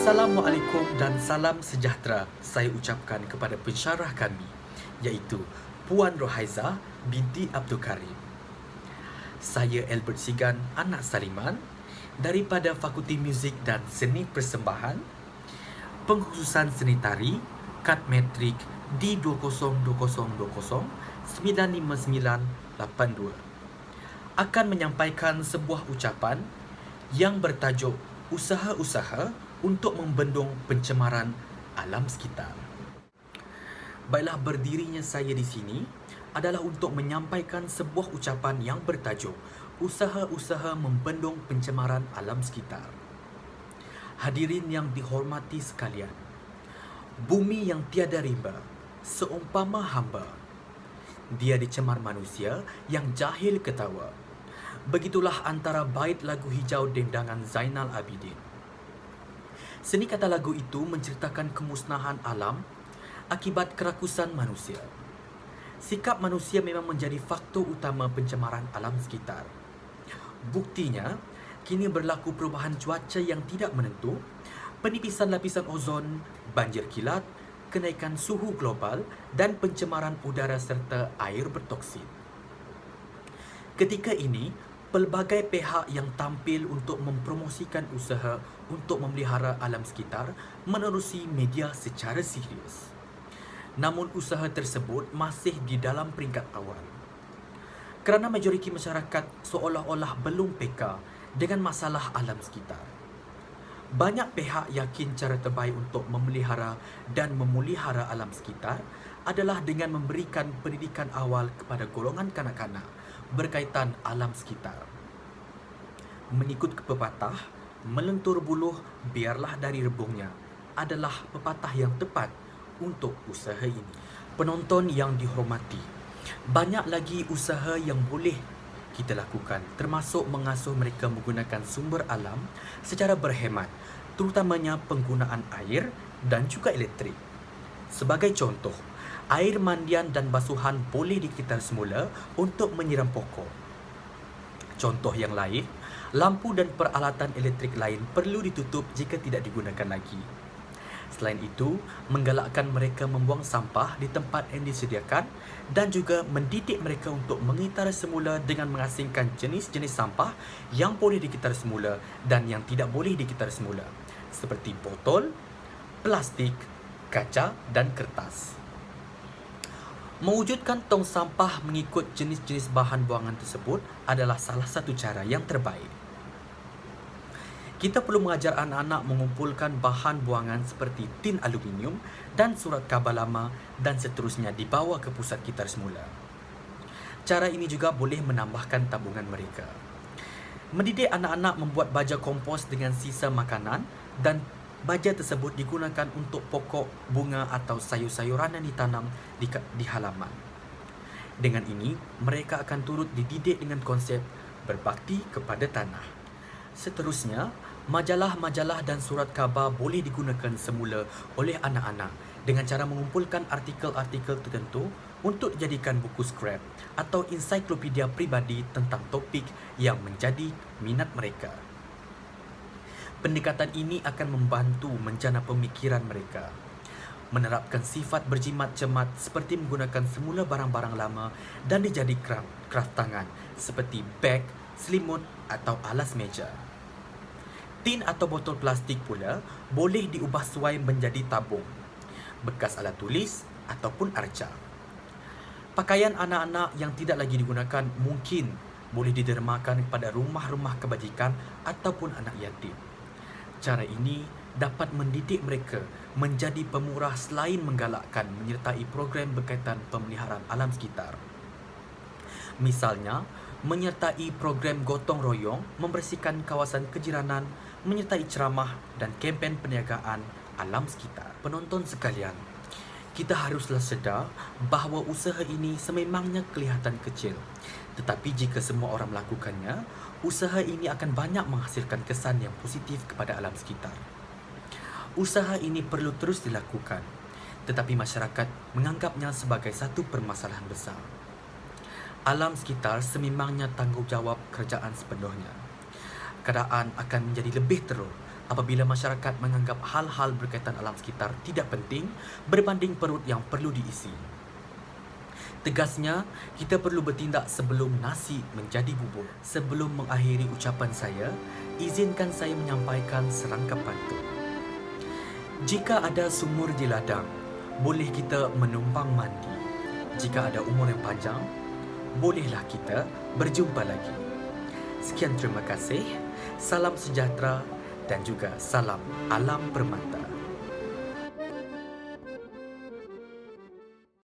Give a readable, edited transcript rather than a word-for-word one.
Assalamualaikum dan salam sejahtera saya ucapkan kepada pensyarah kami, iaitu Puan Rohaiza binti Abdul Karim. Saya Albert Sigan, anak Saliman, daripada Fakulti Muzik dan Seni Persembahan, pengkhususan seni tari, kad metrik D202020959982, akan menyampaikan sebuah ucapan yang bertajuk usaha-usaha untuk membendung pencemaran alam sekitar. Baiklah, berdirinya saya di sini adalah untuk menyampaikan sebuah ucapan yang bertajuk usaha-usaha membendung pencemaran alam sekitar. Hadirin yang dihormati sekalian, bumi yang tiada rimba seumpama hamba. Dia dicemar manusia yang jahil ketawa. Begitulah antara bait lagu hijau dendangan Zainal Abidin. Seni kata lagu itu menceritakan kemusnahan alam akibat kerakusan manusia. Sikap manusia memang menjadi faktor utama pencemaran alam sekitar. Buktinya, kini berlaku perubahan cuaca yang tidak menentu, penipisan lapisan ozon, banjir kilat, kenaikan suhu global dan pencemaran udara serta air bertoksin. Ketika ini, pelbagai pihak yang tampil untuk mempromosikan usaha untuk memelihara alam sekitar menerusi media secara serius. Namun usaha tersebut masih di dalam peringkat awal. Kerana majoriti masyarakat seolah-olah belum peka dengan masalah alam sekitar. Banyak pihak yakin cara terbaik untuk memelihara dan memulihara alam sekitar adalah dengan memberikan pendidikan awal kepada golongan kanak-kanak berkaitan alam sekitar. Mengikut pepatah, melentur buluh biarlah dari rebungnya adalah pepatah yang tepat untuk usaha ini. Penonton yang dihormati, banyak lagi usaha yang boleh kita lakukan, termasuk mengasuh mereka menggunakan sumber alam secara berhemat, terutamanya penggunaan air dan juga elektrik. Sebagai contoh, air mandian dan basuhan boleh dikitar semula untuk menyiram pokok. Contoh yang lain, lampu dan peralatan elektrik lain perlu ditutup jika tidak digunakan lagi. Selain itu, menggalakkan mereka membuang sampah di tempat yang disediakan dan juga mendidik mereka untuk mengitar semula dengan mengasingkan jenis-jenis sampah yang boleh dikitar semula dan yang tidak boleh dikitar semula, seperti botol, plastik, kaca dan kertas. Mewujudkan tong sampah mengikut jenis-jenis bahan buangan tersebut adalah salah satu cara yang terbaik. Kita perlu mengajar anak-anak mengumpulkan bahan buangan seperti tin aluminium dan surat khabar lama dan seterusnya dibawa ke pusat kitar semula. Cara ini juga boleh menambahkan tabungan mereka. Mendidik anak-anak membuat baja kompos dengan sisa makanan dan baja tersebut digunakan untuk pokok, bunga atau sayur-sayuran yang ditanam di halaman. Dengan ini, mereka akan turut dididik dengan konsep berbakti kepada tanah. Seterusnya, majalah-majalah dan surat khabar boleh digunakan semula oleh anak-anak dengan cara mengumpulkan artikel-artikel tertentu untuk dijadikan buku scrap atau ensiklopedia pribadi tentang topik yang menjadi minat mereka. Pendekatan ini akan membantu menjana pemikiran mereka, menerapkan sifat berjimat cemat seperti menggunakan semula barang-barang lama dan dijadi kraft tangan seperti beg, selimut atau alas meja. Tin atau botol plastik pula boleh diubah suai menjadi tabung, bekas alat tulis ataupun arca. Pakaian anak-anak yang tidak lagi digunakan mungkin boleh didermakan kepada rumah-rumah kebajikan ataupun anak yatim. Cara ini dapat mendidik mereka menjadi pemurah selain menggalakkan menyertai program berkaitan pemeliharaan alam sekitar. Misalnya, menyertai program gotong royong membersihkan kawasan kejiranan, menyertai ceramah dan kempen perniagaan alam sekitar. Penonton sekalian, kita haruslah sedar bahawa usaha ini sememangnya kelihatan kecil. Tetapi jika semua orang melakukannya, usaha ini akan banyak menghasilkan kesan yang positif kepada alam sekitar. Usaha ini perlu terus dilakukan, tetapi masyarakat menganggapnya sebagai satu permasalahan besar. Alam sekitar sememangnya tanggungjawab kerajaan sepenuhnya. Keadaan akan menjadi lebih teruk apabila masyarakat menganggap hal-hal berkaitan alam sekitar tidak penting berbanding perut yang perlu diisi. Tegasnya, kita perlu bertindak sebelum nasi menjadi bubur. Sebelum mengakhiri ucapan saya, izinkan saya menyampaikan serangkap pantun. Jika ada sumur di ladang, boleh kita menumpang mandi. Jika ada umur yang panjang, bolehlah kita berjumpa lagi. Sekian, terima kasih. Salam sejahtera dan juga salam alam permata.